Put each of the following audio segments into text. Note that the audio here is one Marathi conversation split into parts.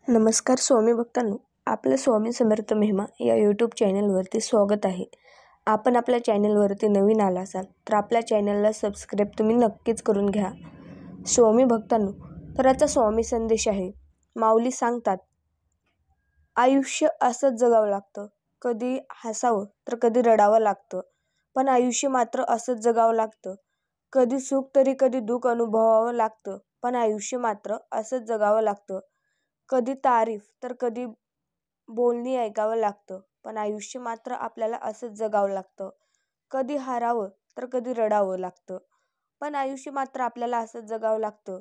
नमस्कार स्वामी भक्तांनो, आपलं स्वामी समर्थ महिमा या यूट्यूब चॅनलवरती स्वागत आहे. आपण आपल्या चॅनलवरती नवीन आला असाल तर आपल्या चॅनलला सबस्क्राईब तुम्ही नक्कीच करून घ्या. स्वामी भक्तांनो, तर आजचा स्वामी संदेश आहे. माऊली सांगतात, आयुष्य असंच जगावं लागतं. कधी हसावं तर कधी रडावं लागतं, पण आयुष्य मात्र असंच जगावं लागतं. कधी सुख तरी कधी दुःख अनुभवावं लागतं, पण आयुष्य मात्र असंच जगावं लागतं. कधी तारीफ तर कधी बोलणी ऐकावं लागतं, पण आयुष्य मात्र आपल्याला असंच जगावं लागतं. कधी हारावं तर कधी रडावं लागतं, पण आयुष्य मात्र आपल्याला असंच जगावं लागतं.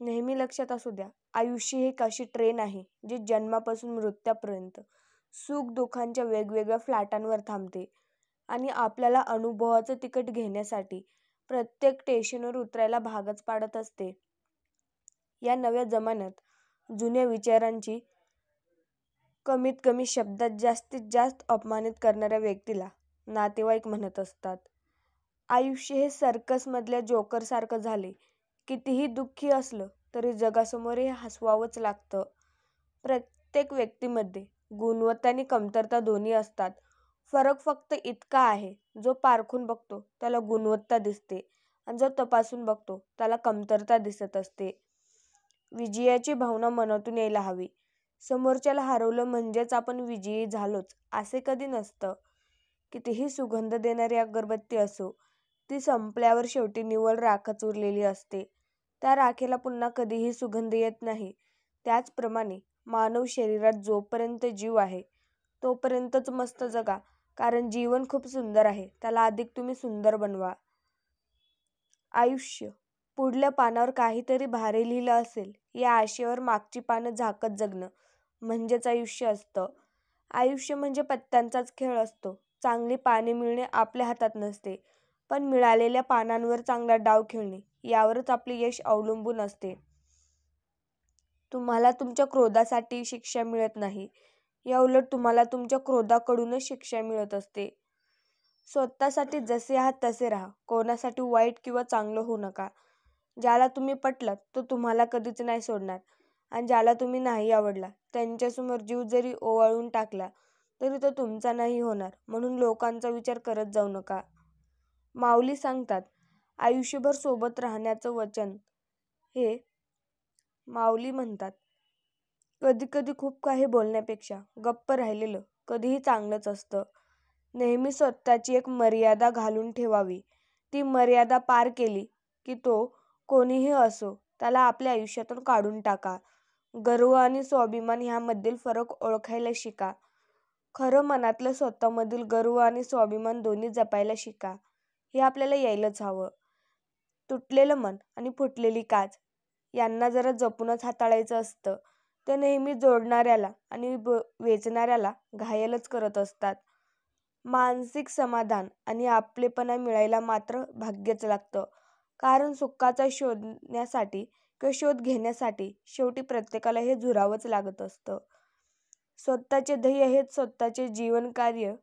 नेहमी लक्षात असू द्या, आयुष्य ही एक अशी ट्रेन आहे जी जन्मापासून मृत्यूपर्यंत सुख दुःखांच्या वेगवेगळ्या फ्लॅटांवर थांबते आणि आपल्याला अनुभवाचं तिकीट घेण्यासाठी प्रत्येक स्टेशनवर उतरायला भागच पाडत असते. या नव्या जमान्यात जुन्या विचारांची कमीत कमी शब्दात जास्तीत जास्त अपमानित करणाऱ्या व्यक्तीला नातेवाईक म्हणत असतात. आयुष्य हे सर्कसमधल्या जोकरसारखं झाले. कितीही दुःखी असलं तरी जगासमोरही हसवावंच लागतं. प्रत्येक व्यक्तीमध्ये गुणवत्ता आणि कमतरता दोन्ही असतात. फरक फक्त इतका आहे, जो पारखून बघतो त्याला गुणवत्ता दिसते आणि जो तपासून बघतो त्याला कमतरता दिसत असते. विजयाची भावना मनातून यायला हवी. समोरच्याला हरवलं म्हणजेच आपण विजयी झालोच असे कधी नसतं. कितीही सुगंध देणारी अगरबत्ती असो, ती संपल्यावर शेवटी निव्वळ राखच उरलेली असते. त्या राखेला पुन्हा कधीही सुगंध येत नाही. त्याचप्रमाणे मानव शरीरात जोपर्यंत जीव आहे तोपर्यंतच मस्त जगा, कारण जीवन खूप सुंदर आहे, त्याला अधिक तुम्ही सुंदर बनवा. आयुष्य पुढल्या पानावर काहीतरी भारी लिहिलं असेल या आशेवर मागची पानं झाकत जगणं म्हणजेच आयुष्य असतं. आयुष्य म्हणजे पत्त्यांचाच खेळ असतो. चांगली पाने मिळणे आपल्या हातात नसते, पण मिळालेल्या पानांवर चांगला डाव खेळणे यावरच आपले यश अवलंबून असते. तुम्हाला तुमच्या क्रोधासाठी शिक्षा मिळत नाही, याउलट तुम्हाला तुमच्या क्रोधाकडूनच शिक्षा मिळत असते. स्वतःसाठी जसे आहात तसे राहा. कोणासाठी वाईट किंवा चांगलं होऊ नका. ज्याला तुम्ही पटलात तो तुम्हाला कधीच नाही सोडणार आणि ज्याला तुम्ही नाही आवडला त्यांच्यासमोर जीव जरी ओवाळून टाकला तरी तो तुमचा नाही होणार. म्हणून लोकांचा विचार करत जाऊ नका. माऊली सांगतात, आयुष्यभर सोबत राहण्याचं वचन हे माऊली म्हणतात, कधी कधी खूप काही बोलण्यापेक्षा गप्प राहिलेलं कधीही चांगलंच असतं. नेहमी स्वतःची एक मर्यादा घालून ठेवावी. ती मर्यादा पार केली की तो कोणीही असो त्याला आपल्या आयुष्यातून काढून टाका. गर्व आणि स्वाभिमान ह्यामधील फरक ओळखायला शिका. खरं मनातलं स्वतःमधील गर्व आणि स्वाभिमान दोन्ही जपायला शिका. हे आपल्याला यायलाच हवं. तुटलेलं मन आणि फुटलेली काच यांना जरा जपूनच हाताळायचं असतं. ते नेहमी जोडणाऱ्याला आणि वेचणाऱ्याला घायलच करत असतात. मानसिक समाधान आणि आपलेपणा मिळायला मात्र भाग्यच लागतं, कारण सुखाचा शोधण्यासाठी किंवा शोध घेण्यासाठी शेवटी प्रत्येकाला हे झुरावंच लागत असतं. स्वतःचे ध्येय हेच स्वतःचे जीवनकार्य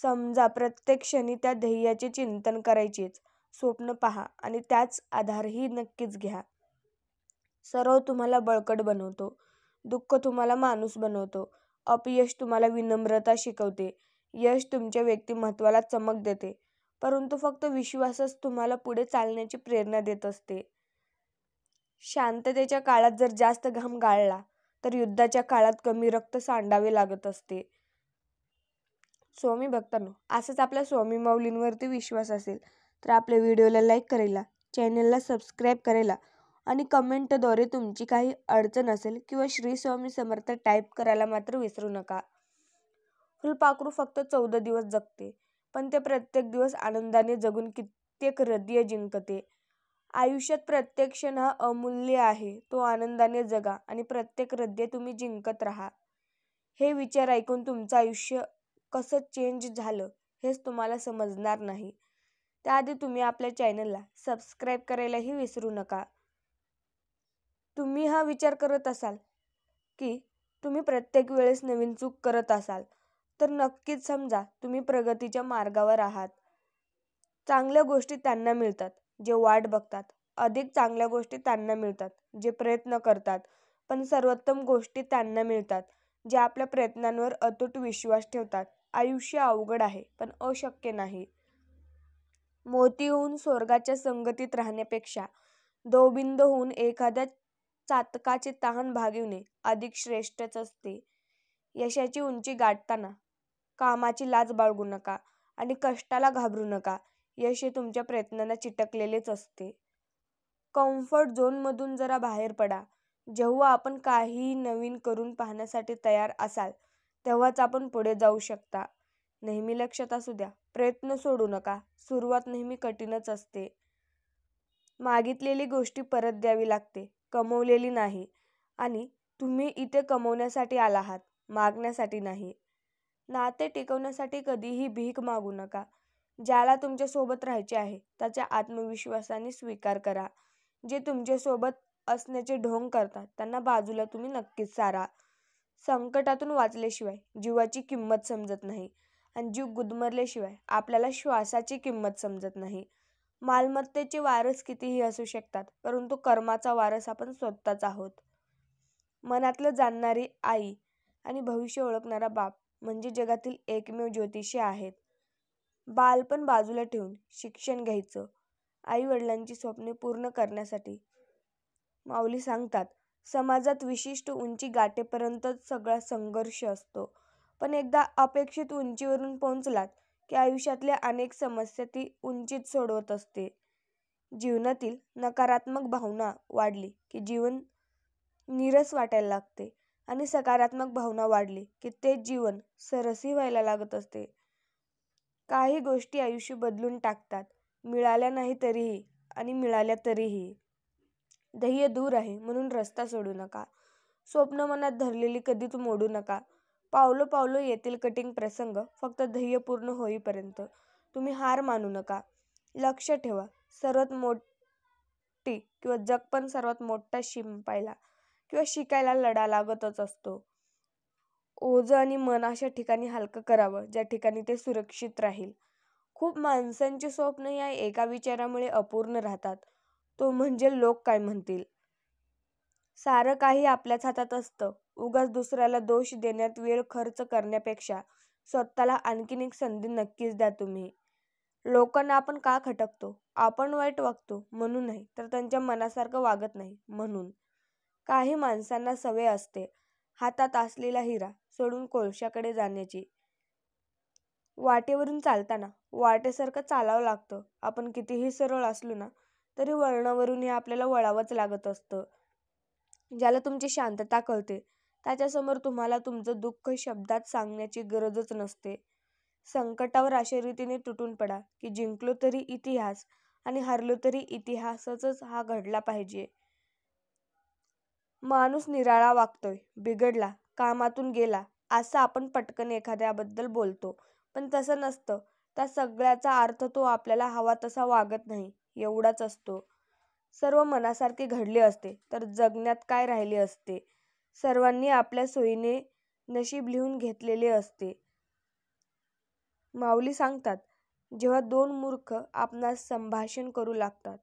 समजा. प्रत्येक क्षणी त्या ध्येयाचे चिंतन करायचेच. स्वप्न पहा आणि त्याच आधारही नक्कीच घ्या. सराव तुम्हाला बळकट बनवतो, दुःख तुम्हाला माणूस बनवतो, अपयश तुम्हाला विनम्रता शिकवते, यश तुमच्या व्यक्तिमत्वाला चमक देते, परंतु फक्त विश्वासच तुम्हाला पुढे चालण्याची प्रेरणा देत असते. शांततेच्या काळात जर जास्त घाम गाळला तर युद्धाच्या काळात कमी रक्त सांडावे लागत असते. स्वामी भक्तांनो, असंच आपल्या स्वामी माऊलींवरती विश्वास असेल तर आपल्या व्हिडिओला लाईक करायला, चॅनलला सबस्क्राईब करायला आणि कमेंटद्वारे तुमची काही अडचण असेल किंवा श्री स्वामी समर्थ टाईप करायला मात्र विसरू नका. फुलपाखरू फक्त 14 दिवस जगते, पण ते प्रत्येक दिवस आनंदाने जगून कित्येक हृदय जिंकते. आयुष्यात प्रत्येक क्षण हा अमूल्य आहे, तो आनंदाने जगा आणि प्रत्येक हृदय तुम्ही जिंकत राहा. हे विचार ऐकून तुमचं आयुष्य कसं चेंज झालं हेच तुम्हाला समजणार नाही. त्याआधी तुम्ही आपल्या चॅनलला सबस्क्राईब करायलाही विसरू नका. तुम्ही हा विचार करत असाल की तुम्ही प्रत्येक वेळेस नवीन चूक करत असाल तर नक्कीच समजा तुम्ही प्रगतीच्या मार्गावर आहात. चांगल्या गोष्टी त्यांना मिळतात जे वाट बघतात, अधिक चांगल्या गोष्टी त्यांना मिळतात जे प्रयत्न करतात, पण सर्वोत्तम गोष्टी त्यांना मिळतात जे आपल्या प्रयत्नांवर अतूट विश्वास ठेवतात. आयुष्य अवघड आहे, पण अशक्य नाही. मोती होऊन स्वर्गाच्या संगतीत राहण्यापेक्षा दवबिंद होऊन एखाद्या चातकाचे तहान भागविणे अधिक श्रेष्ठच असते. यशाची उंची गाठताना कामाची लाज बाळगू नका आणि कष्टाला घाबरू नका. यश हे तुमच्या प्रयत्नांना चिटकलेलेच असते. कम्फर्ट झोनमधून जरा बाहेर पडा. जेव्हा आपण काहीही नवीन करून पाहण्यासाठी तयार असाल, तेव्हाच आपण पुढे जाऊ शकता. नेहमी लक्षात असू द्या, प्रयत्न सोडू नका. सुरुवात नेहमी कठीणच असते. मागितलेली गोष्टी परत द्यावी लागते, कमवलेली नाही. आणि तुम्ही इथे कमवण्यासाठी आला आहात, मागण्यासाठी नाही. नाते टिकवण्यासाठी कधीही भीक मागू नका. ज्याला तुमच्यासोबत राहायचे आहे त्याच्या आत्मविश्वासाने स्वीकार करा. जे तुमच्यासोबत असण्याचे ढोंग करतात त्यांना बाजूला तुम्ही नक्कीच सारा. संकटातून वाचल्याशिवाय जीवाची किंमत समजत नाही आणि जीव गुदमरल्याशिवाय आपल्याला श्वासाची किंमत समजत नाही. मालमत्तेचे वारस कितीही असू शकतात, परंतु कर्माचा वारस आपण स्वतःच आहोत. मनातलं जाणणारी आई आणि भविष्य ओळखणारा बाप म्हणजे जगातील एकमेव ज्योतिषी आहेत. बालपण बाजूला ठेवून शिक्षण घ्यायचं. आई वडिलांची स्वप्ने पूर्ण करण्यासाठी. माऊली सांगतात, समाजात विशिष्ट उंची गाठेपर्यंतच सगळा संघर्ष असतो, पण एकदा अपेक्षित उंचीवरून पोहोचलात की आयुष्यातल्या अनेक समस्या ती उंचीच सोडवत असते. जीवनातील नकारात्मक भावना वाढली की जीवन नीरस वाटायला लागते आणि सकारात्मक भावना वाढली की तेच जीवन सरसही व्हायला लागत असते. काही गोष्टी आयुष्य बदलून टाकतात, मिळाल्या नाही तरीही आणि मिळाल्या तरीही. ध्येय दूर आहे म्हणून रस्ता सोडू नका. स्वप्न मनात धरलेली कधीच मोडू नका. पावलो पावलो येतील कठीण प्रसंग, फक्त ध्येय पूर्ण होईपर्यंत तुम्ही हार मानू नका. लक्ष ठेवा, सर्वात मोठी किंवा जग पण सर्वात मोठा शिंपायला किंवा शिकायला लढा लागतच असतो. ओझं आणि मन अशा ठिकाणी हलकं करावं ज्या ठिकाणी ते सुरक्षित राहील. खूप माणसांची स्वप्न या एका विचारामुळे अपूर्ण राहतात, तो म्हणजे लोक काय म्हणतील. सारं काही आपल्याच हातात असतं. उगाच दुसऱ्याला दोष देण्यात वेळ खर्च करण्यापेक्षा स्वतःला आणखीन एक संधी नक्कीच द्या तुम्ही. लोकांना आपण का खटकतो? आपण वाईट वागतो म्हणून नाही, तर त्यांच्या मनासारखं वागत नाही म्हणून. काही माणसांना सवय असते हातात असलेला हिरा सोडून कोळशाकडे जाण्याची. वाटेवरून चालताना वाटेसारखं चालावं लागतं. आपण कितीही सरळ असलो ना तरी वळणावरून हे आपल्याला वळावंच लागत असतं. ज्याला तुमची शांतता कळते त्याच्यासमोर तुम्हाला तुमचं दुःख शब्दात सांगण्याची गरजच नसते. संकटावर अशा रीतीने तुटून पडा की जिंकलो तरी इतिहास आणि हारलो तरी इतिहासच हा घडला पाहिजे. माणूस निराळा वागतोय, बिघडला, कामातून गेला असं आपण पटकन एखाद्याबद्दल बोलतो, पण तसं नसतं. त्या सगळ्याचा अर्थ तो आपल्याला हवा तसा वागत नाही एवढाच असतो. सर्व मनासारखे घडले असते तर जगण्यात काय राहिले असते. सर्वांनी आपल्या सोयीने नशीब लिहून घेतलेले असते. माऊली सांगतात, जेव्हा दोन मूर्ख आपणास संभाषण करू लागतात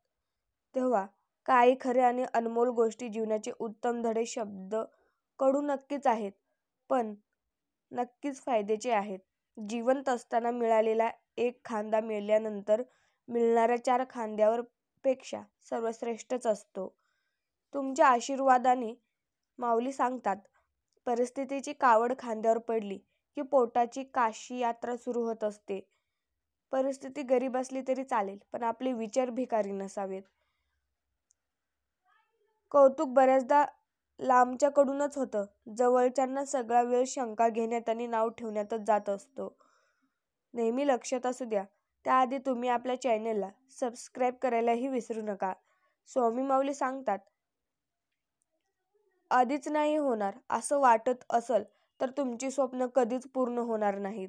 तेव्हा काही खऱ्या आणि अनमोल गोष्टी जीवनाचे उत्तम धडे शब्द कडू नक्कीच आहेत, पण नक्कीच फायद्याचे आहेत. जिवंत असताना मिळालेला एक खांदा मेल्यानंतर मिळणाऱ्या 4 खांद्यावर पेक्षा सर्वश्रेष्ठच असतो. तुमच्या आशीर्वादाने. माऊली सांगतात, परिस्थितीची कावड खांद्यावर पडली की पोटाची काशी यात्रा सुरू होत असते. परिस्थिती गरीब असली तरी चालेल, पण आपले विचार भिकारी नसावेत. कौतुक बऱ्याचदा लांबच्याकडूनच होतं. जवळच्यांना सगळा वेळ शंका घेण्यात आणि नाव ठेवण्यातच जात असतो. नेहमी लक्षात असू द्या, त्याआधी तुम्ही आपल्या चॅनेलला सबस्क्राईब करायलाही विसरू नका. स्वामी माऊली सांगतात, आधीच नाही होणार असं वाटत असल तर तुमची स्वप्न कधीच पूर्ण होणार नाहीत.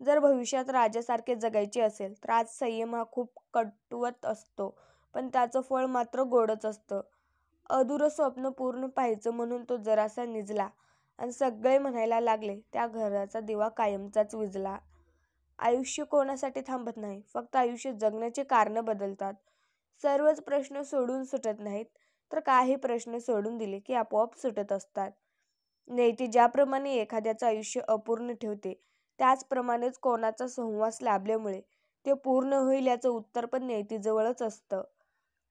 जर भविष्यात राजासारखे जगायचे असेल तर आज संयम हा खूप कटवत असतो, पण त्याचं फळ मात्र गोडच असतं. अधुरं स्वप्न पूर्ण पाहायचं म्हणून तो जरासा निजला आणि सगळे म्हणायला लागले त्या घराचा दिवा कायमचाच विझला. आयुष्य कोणासाठी थांबत नाही, फक्त आयुष्य जगण्याचे कारणं बदलतात. सर्वच प्रश्न सोडून सुटत नाहीत. तर काही प्रश्न सोडून दिले की आपोआप सुटत असतात. नियती ज्याप्रमाणे एखाद्याचं आयुष्य अपूर्ण ठेवते, त्याचप्रमाणेच कोणाचा सहवास लाभल्यामुळे ते पूर्ण होईल याचं उत्तर पण नियतीजवळच असतं.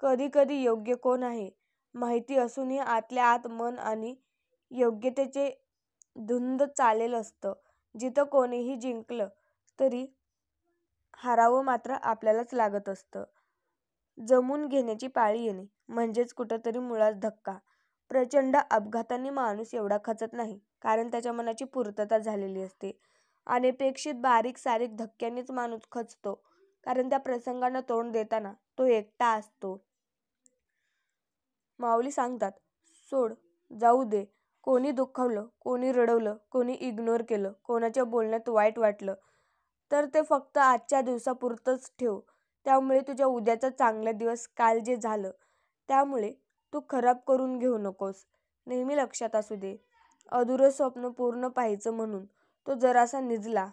कधी कधी योग्य कोण आहे माहिती असूनही आतल्या आत मन आणि योग्यतेचे धुंद चालेल असतं. जिथं कोणीही जिंकलं तरी हारावं मात्र आपल्यालाच लागत असतं. जमून घेण्याची पाळी येणे म्हणजेच कुठंतरी मुळात धक्का. प्रचंड अपघातांनी माणूस एवढा खचत नाही, कारण त्याच्या मनाची पूर्तता झालेली असते. अनपेक्षित बारीक सारीक धक्क्यांनीच माणूस खचतो, कारण त्या प्रसंगांना तोंड देताना तो एकटा असतो. माऊली सांगतात, सोड, जाऊ दे. कोणी दुखावलं, कोणी रडवलं, कोणी इग्नोर केलं, कोणाच्या बोलण्यात वाईट वाटलं तर ते फक्त आजच्या दिवसापुरतंच ठेव. त्यामुळे तुझ्या उद्याचा चांगला दिवस काल जे झालं त्यामुळे तू खराब करून घेऊ नकोस. नेहमी लक्षात असू दे, अधुरं स्वप्न पूर्ण पाहायचं म्हणून तो जरासा निजला.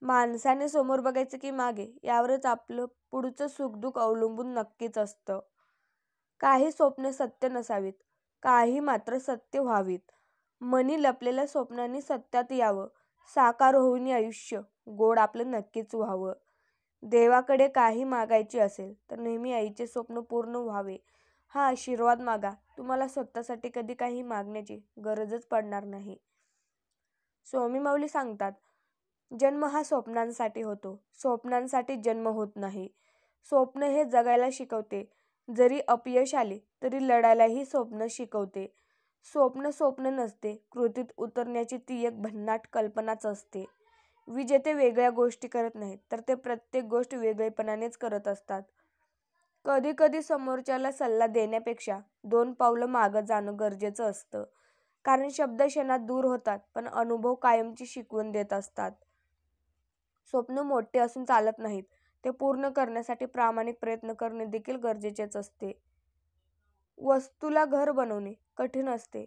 माणसाने समोर बघायचं की मागे, यावरच आपलं पुढचं सुखदुःख अवलंबून नक्कीच असतं. काही स्वप्न सत्य नसावीत, काही मात्र सत्य व्हावीत. मनी लपलेल्या स्वप्नांनी सत्यात यावं, साकार होऊन आयुष्य गोड आपलं नक्कीच व्हावं. देवाकडे काही मागायचे असेल तर नेहमी आईचे स्वप्न पूर्ण व्हावे हा आशीर्वाद मागा. तुम्हाला स्वतःसाठी कधी काही मागण्याची गरजच पडणार नाही. स्वामी माऊली सांगतात, जन्म हा स्वप्नांसाठी होतो, स्वप्नांसाठी जन्म होत नाही. स्वप्न हे जगायला शिकवते. जरी अपयश आले तरी लढायलाही स्वप्न शिकवते. स्वप्न स्वप्न नसते, कृतीत उतरण्याची ती एक भन्नाट कल्पनाच असते. विजेते वेगळ्या गोष्टी करत नाहीत, तर ते प्रत्येक गोष्ट वेगळेपणानेच करत असतात. कधी कधी समोरच्याला सल्ला देण्यापेक्षा 2 पावलं मागं जाणं गरजेचं असतं, कारण शब्द क्षणात दूर होतात पण अनुभव कायमची शिकवण देत असतात. स्वप्न मोठे असून चालत नाहीत, ते पूर्ण करण्यासाठी प्रामाणिक प्रयत्न करणे देखील गरजेचेच असते. वस्तूला घर बनवणे कठीण असते.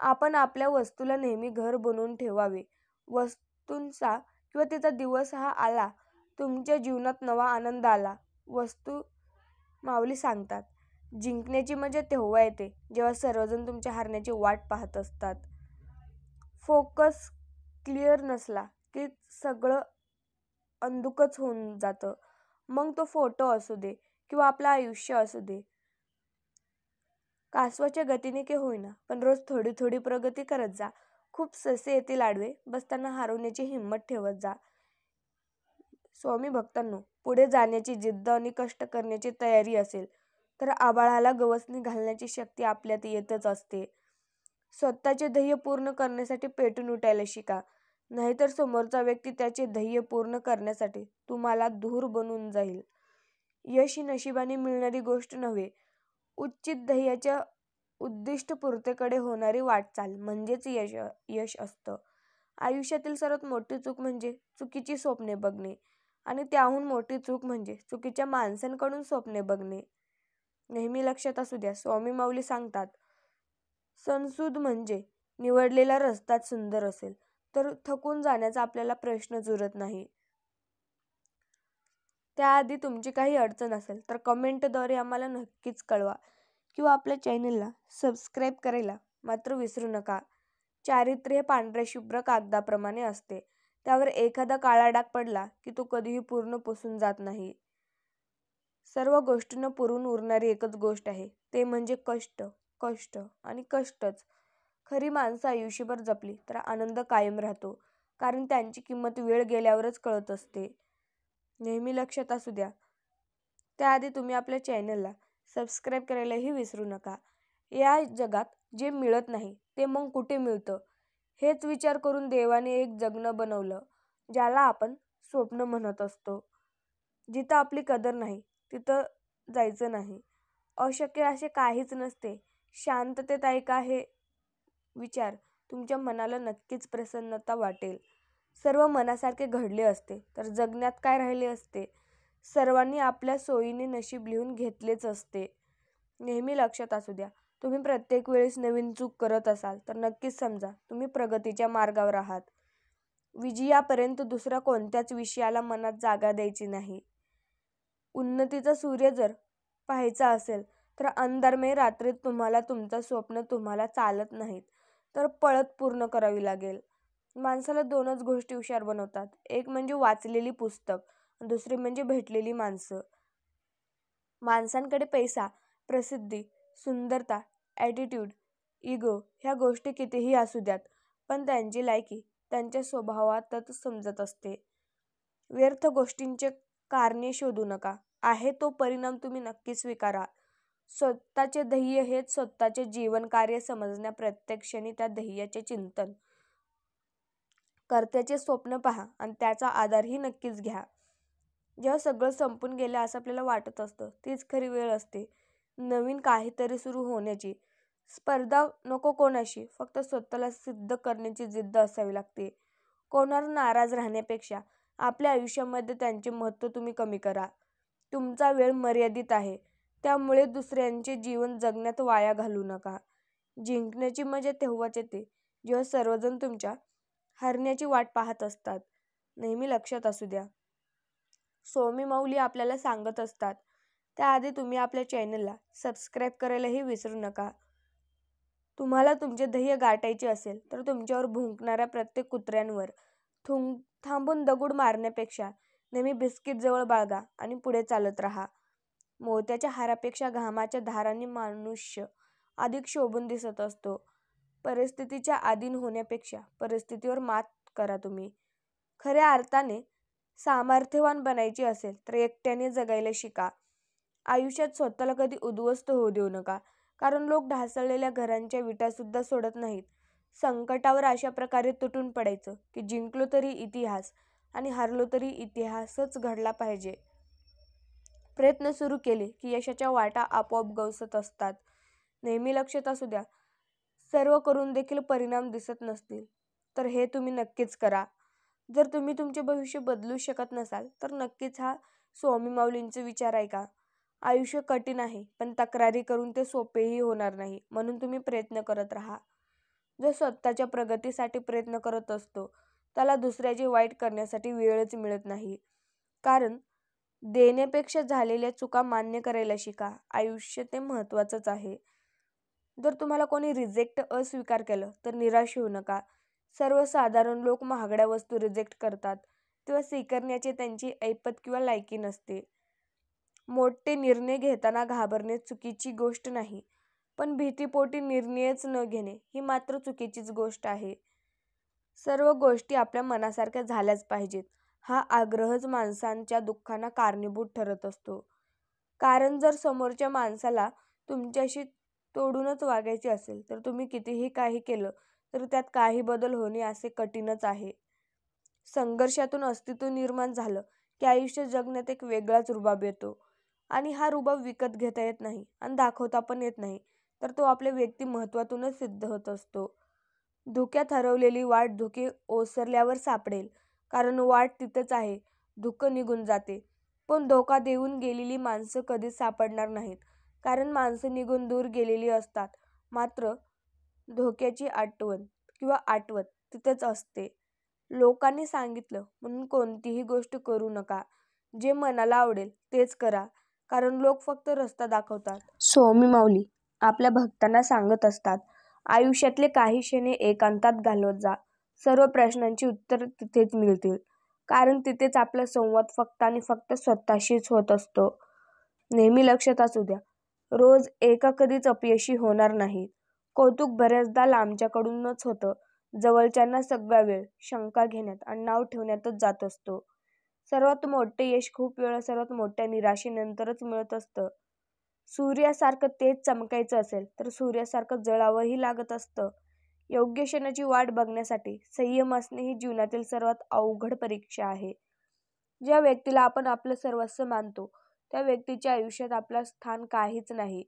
आपण आपल्या वस्तूला नेहमी घर बनवून ठेवावे. वस्तूंचा किंवा तिचा दिवस हा आला, तुमच्या जीवनात नवा आनंद आला. वस्तू माऊली सांगतात, जिंकण्याची मजा तेव्हा येते जेव्हा सर्वजण तुमच्या हारण्याची वाट पाहत असतात. फोकस क्लिअर नसला की सगळं अंधुकच होऊन जातं. मग तो फोटो असू दे किंवा आपलं आयुष्य असू दे. कासवाच्या गतीने के होईना, पण रोज थोडी थोडी प्रगती करत जा. खूप ससे येतील आडवे, बसताना हरवण्याची हिंमत ठेवत जा. स्वामी भक्तांनो, पुढे जाण्याची जिद्द आणि कष्ट करण्याची तयारी असेल तर आभाळाला गवसणी घालण्याची शक्ती आपल्यात येतच असते. स्वतःचे ध्येय पूर्ण करण्यासाठी पेटून उठायला शिका, नाहीतर समोरचा व्यक्ती त्याचे ध्येय पूर्ण करण्यासाठी तुम्हाला धूर बनून जाईल. यश ही नशिबाने मिळणारी गोष्ट नव्हे, उच्चित ध्येयाच्या उद्दिष्टपूर्तीकडे होणारी वाटचाल म्हणजेच यश असतं. आयुष्यातील सर्वात मोठी चूक म्हणजे चुकीची स्वप्ने बघणे, आणि त्याहून मोठी चूक म्हणजे चुकीच्या माणसांकडून स्वप्ने बघणे. नेहमी लक्षात असू द्या, स्वामी माऊली सांगतात, सणसूद म्हणजे निवडलेला रस्ताच सुंदर असेल तर थकून जाण्याचा आपल्याला प्रश्नच उरत नाही. त्याआधी तुमची काही अडचण असेल तर कमेंटद्वारे आम्हाला नक्कीच कळवा, किंवा आपल्या चॅनलला सबस्क्राईब करायला मात्र विसरू नका. चारित्र्य हे पांढऱ्या शुभ्र कागदाप्रमाणे असते, त्यावर एखादा काळा डाग पडला की तो कधीही पूर्ण पुसून जात नाही. सर्व गोष्टींना पुरून उरणारी एकच गोष्ट आहे, ते म्हणजे कष्ट, कष्ट आणि कष्टच. खरी माणसं आयुष्यभर जपली तर आनंद कायम राहतो, कारण त्यांची किंमत वेळ गेल्यावरच कळत असते. नेहमी लक्षात असू द्या, त्याआधी तुम्ही आपल्या चॅनलला सबस्क्राईब करायलाही विसरू नका. या जगात जे मिळत नाही ते मग कुठे मिळतं, हेच विचार करून देवाने एक जगणं बनवलं, ज्याला आपण स्वप्न म्हणत असतो. जिथं आपली कदर नाही तिथं जायचं नाही. अशक्य असे काहीच नसते. शांततेत ऐका हे विचार, तुमच्या मनाला नक्कीच प्रसन्नता वाटेल. सर्व मनासारखे घडले असते तर जगण्यात काय राहिले असते. सर्वांनी आपल्या सोयीने नशीब लिहून घेतलेच असते. नेहमी लक्षात असू द्या, तुम्ही प्रत्येक वेळेस नवीन चूक करत असाल तर नक्कीच समजा तुम्ही प्रगतीच्या मार्गावर आहात. विजयापर्यंत दुसऱ्या कोणत्याच विषयाला मनात जागा द्यायची नाही. उन्नतीचा सूर्य जर पाहायचा असेल तर अंधारमय रात्रीत तुम्हाला तुमचं स्वप्न तुम्हाला चालत नाहीत तर पळत पूर्ण करावी लागेल. माणसाला दोनच गोष्टी हुशार बनवतात, एक म्हणजे वाचलेली पुस्तक, दुसरी म्हणजे भेटलेली माणसं. माणसांकडे पैसा, प्रसिद्धी, सुंदरता, ॲटिट्यूड, इगो ह्या गोष्टी कितीही असू द्यात, पण त्यांची लायकी त्यांच्या स्वभावातच समजत असते. व्यर्थ गोष्टींचे कारणे शोधू नका, आहे तो परिणाम तुम्ही नक्की स्वीकारा. स्वतःचे ध्येय हेच स्वतःचे जीवन कार्य समजण्या प्रत्येक क्षणी त्या ध्येयाचे चिंतन कर्त्याचे स्वप्न पहा आणि त्याचा आधारही नक्कीच घ्या. जेव्हा सगळं संपून गेलं असं आपल्याला वाटत असतं, तीच खरी वेळ असते नवीन काहीतरी सुरू होण्याची. स्पर्धा नको कोणाशी, फक्त स्वतःला सिद्ध करण्याची जिद्द असावी लागते. कोणावर नाराज राहण्यापेक्षा आपल्या आयुष्यामध्ये त्यांचे महत्त्व तुम्ही कमी करा. तुमचा वेळ मर्यादित आहे, त्यामुळे दुसऱ्यांचे जीवन जगण्यात वाया घालवू नका. जिंकण्याची मजा तेव्हाच येते जेव्हा सर्वजण तुमच्या हरण्याची वाट पाहत असतात. नेहमी लक्षात असू द्या, स्वामी माऊली आपल्याला सांगत असतात, त्याआधी तुम्ही आपल्या चॅनलला सबस्क्राईब करायलाही विसरू नका. तुम्हाला तुमचे ध्येय गाठायचे असेल तर तुमच्यावर भुंकणाऱ्या प्रत्येक कुत्र्यांवर थांबून दगड मारण्यापेक्षा नेहमी बिस्किट जवळ बाळगा आणि पुढे चालत राहा. मोत्याच्या हारापेक्षा घामाच्या धारांनी मनुष्य अधिक शोभून दिसत असतो. परिस्थितीच्या अधीन होण्यापेक्षा परिस्थितीवर मात करा. तुम्ही खऱ्या अर्थाने सामर्थ्यवान बनायचे असेल तर एकट्याने जगायला शिका. आयुष्यात स्वतःला कधी उद्ध्वस्त होऊ देऊ नका, कारण लोक ढासळलेल्या घरांच्या विटासुद्धा सोडत नाहीत. संकटावर अशा प्रकारे तुटून पडायचं की जिंकलो तरी इतिहास आणि हारलो तरी इतिहासच घडला पाहिजे. प्रयत्न सुरू केले की यशाच्या वाटा आपोआप गवसत असतात. नेहमी लक्षात असू द्या, सर्व करून देखील परिणाम दिसत नसतील तर हे तुम्ही नक्कीच करा. जर तुम्ही तुमचे भविष्य बदलू शकत नसाल तर नक्कीच हा स्वामी माऊलींचे विचार ऐका. आयुष्य कठीण आहे, पण तक्रारी करून ते सोपेही होणार नाही, म्हणून तुम्ही प्रयत्न करत राहा. जो स्वतःच्या प्रगतीसाठी प्रयत्न करत असतो त्याला दुसऱ्याचे वाईट करण्यासाठी वेळच मिळत नाही. कारण देण्यापेक्षा झालेल्या चुका मान्य करायला शिका. आयुष्य ते महत्त्वाचंच आहे. जर तुम्हाला कोणी रिजेक्ट अस्वीकार केलं तर निराश होऊ नका. सर्वसाधारण लोक महागड्या वस्तू रिजेक्ट करतात तेव्हा स्वीकारण्याची त्यांची ऐपत किंवा लायकी नसते. मोठे निर्णय घेताना घाबरणे चुकीची गोष्ट नाही, पण भीतीपोटी निर्णयच न घेणे ही मात्र चुकीचीच गोष्ट आहे. सर्व गोष्टी आपल्या मनासारख्या झाल्याच पाहिजेत हा आग्रहच माणसांच्या दुःखांना कारणीभूत ठरत असतो. कारण जर समोरच्या माणसाला तुमच्याशी तोडूनच वागायचे असेल तर तुम्ही कितीही काही केलं तर त्यात काही बदल होणे असे कठीणच आहे. संघर्षातून अस्तित्व निर्माण झालं की आयुष्य जगण्यात एक वेगळाच रुबाब येतो आणि हा रुबाब विकत घेता येत नाही आणि दाखवता पण येत नाही, तर तो आपल्या व्यक्तिमत्त्वातूनच सिद्ध होत असतो. धुक्यात हरवलेली वाट धुके ओसरल्यावर सापडेल, कारण वाट तिथंच आहे. धुकं निघून जाते, पण धोका देऊन गेलेली माणसं कधीच सापडणार नाहीत, कारण माणसं निघून दूर गेलेली असतात, मात्र धोक्याची आठवत तिथेच असते. लोकांनी सांगितलं म्हणून कोणतीही गोष्ट करू नका. जे मनाला आवडेल तेच करा, कारण लोक फक्त रस्ता दाखवतात. स्वामी माऊली आपल्या भक्तांना सांगत असतात, आयुष्यातले काही क्षणे एकांतात घालवत जा. सर्व प्रश्नांची उत्तर तिथेच मिळतील, कारण तिथेच आपला संवाद फक्त आणि फक्त स्वतःशीच होत असतो. नेहमी लक्षात असू द्या, रोज एका कधीच अपयशी होणार नाही. कौतुक बऱ्याचदा लांबच्याकडूनच होतं. जवळच्यांना सगळा वेळ शंका घेण्यात आणि नाव ठेवण्यातच जात असतो. सर्वात मोठे यश खूप वेळा सर्वात मोठ्या निराशेनंतरच मिळत असतं. सूर्यासारखं तेज चमकायचं असेल तर सूर्यासारखं जळावंही लागत असतं. योग्य क्षणाची वाट बघण्यासाठी संयम असणे ही जीवनातील सर्वात अवघड परीक्षा आहे. ज्या व्यक्तीला आपण आपलं सर्वस्व मानतो त्या व्यक्तीच्या आयुष्यात आपलं स्थान काहीच नाही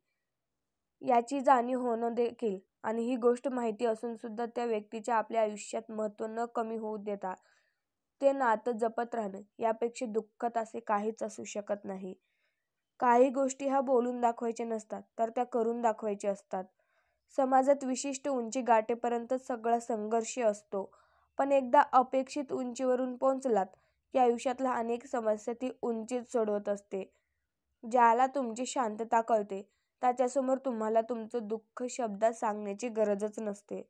याची जाणीव होणं देखील, आणि ही गोष्ट माहिती असून सुद्धा त्या व्यक्तीच्या आपल्या आयुष्यात महत्त्व न कमी होऊ देता ते नातं जपत राहणं यापेक्षा दुःखद असे काहीच असू शकत नाही. काही गोष्टी ह्या बोलून दाखवायच्या नसतात तर त्या करून दाखवायच्या असतात. समाजात विशिष्ट उंची गाठेपर्यंत सगळा संघर्ष असतो, पण एकदा अपेक्षित उंचीवरून पोहोचलात की आयुष्यातल्या अनेक समस्या ती उंचीच सोडवत असते. ज्याला तुमची शांतता कळते त्याच्यासमोर तुम्हाला तुमचं दुःख शब्दात सांगण्याची गरजच नसते.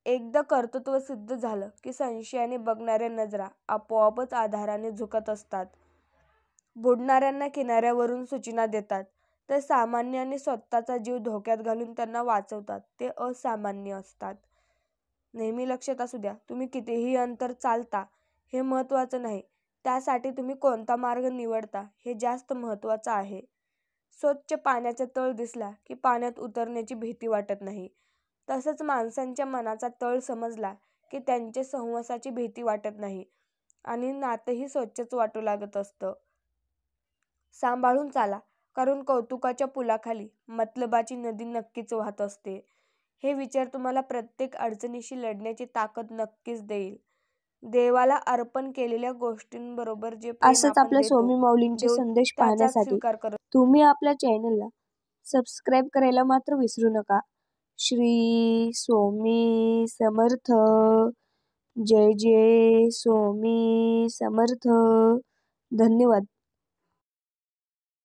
एकदा कर्तृत्व सिद्ध झालं की संशयाने बघणाऱ्या नजरा आपोआपच आधाराने झुकत असतात. बुडणाऱ्यांना किनाऱ्यावरून सूचना देतात, तर सामान्य आणि स्वतःचा जीव धोक्यात घालून त्यांना वाचवतात ते असामान्य असतात. नेहमी लक्षात असू द्या, तुम्ही कितीही अंतर चालता हे महत्त्वाचं नाही, त्यासाठी तुम्ही कोणता मार्ग निवडता हे जास्त महत्त्वाचं आहे. स्वच्छ पाण्याचा तळ दिसला की पाण्यात उतरण्याची भीती वाटत नाही. तसंच माणसांच्या मनाचा तळ समजला की त्यांच्या सहवासाची भीती वाटत नाही आणि नातंही स्वच्छच वाटू लागत असतं. सांभाळून चाला, कारण कौतुकाच्या पुलाखाली मतलबाची नदी नक्कीच वाहत असते. हे विचार तुम्हाला प्रत्येक अडचणीशी लढण्याची ताकद नक्कीच देईल. देवाला अर्पण केलेल्या गोष्टींबरोबर जे प्रेम असंच आपण आपल्या देतो, स्वामी माऊलींचे देव संदेश त्याचाच पाहण्यासाठी स्वीकार करतो. तुम्ही आपल्या चॅनलला सबस्क्राईब करायला मात्र विसरू नका. श्री स्वामी समर्थ. जय जय स्वामी समर्थ. धन्यवाद.